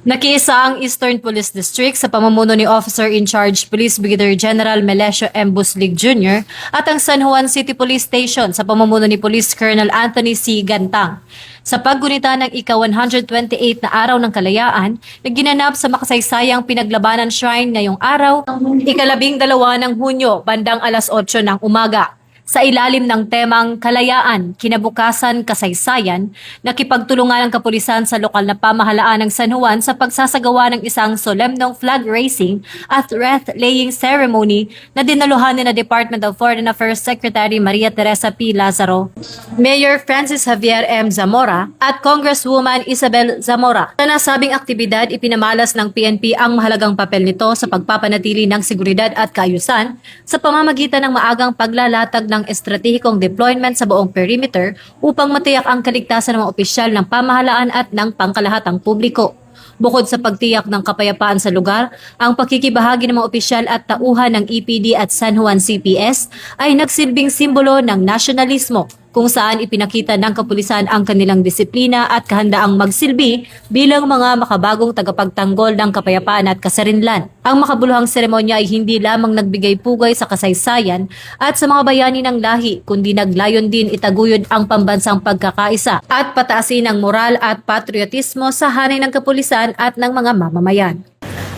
Nakiisa ang Eastern Police District sa pamumuno ni Officer in Charge Police Brigadier General Melesio M. Buslig Jr. at ang San Juan City Police Station sa pamumuno ni Police Colonel Anthony C. Gantang sa paggunita ng ika-128 na araw ng kalayaan na ginanap sa makasaysayang pinaglabanan shrine ngayong araw, ika-12 ng Hunyo, bandang alas 8 ng umaga. Sa ilalim ng temang Kalayaan, Kinabukasan, Kasaysayan, nakipagtulungan ang kapulisan sa lokal na pamahalaan ng San Juan sa pagsasagawa ng isang solemnong flag raising at wreath-laying ceremony na dinaluhan ni na Department of Foreign Affairs Secretary Maria Teresa P. Lazaro, Mayor Francis Javier M. Zamora at Congresswoman Isabel Zamora. Sa nasabing aktibidad, ipinamalas ng PNP ang mahalagang papel nito sa pagpapanatili ng seguridad at kaayusan sa pamamagitan ng maagang paglalatag ng estratehikong deployment sa buong perimeter upang matiyak ang kaligtasan ng mga opisyal ng pamahalaan at ng pangkalahatang publiko. Bukod sa pagtiyak ng kapayapaan sa lugar, ang pakikibahagi ng mga opisyal at tauhan ng EPD at San Juan CPS ay nagsilbing simbolo ng nasyonalismo kung saan ipinakita ng kapulisan ang kanilang disiplina at kahandaang magsilbi bilang mga makabagong tagapagtanggol ng kapayapaan at kasarinlan. Ang makabuluhang seremonya ay hindi lamang nagbigay pugay sa kasaysayan at sa mga bayani ng lahi, kundi naglayon din itaguyod ang pambansang pagkakaisa at pataasin ang moral at patriotismo sa hanay ng kapulisan at ng mga mamamayan.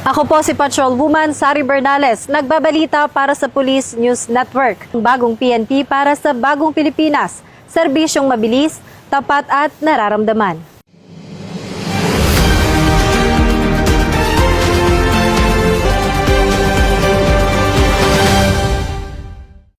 Ako po si Patrolwoman Sari Bernales, nagbabalita para sa Police News Network. Bagong PNP para sa bagong Pilipinas, serbisyong mabilis, tapat at nararamdaman.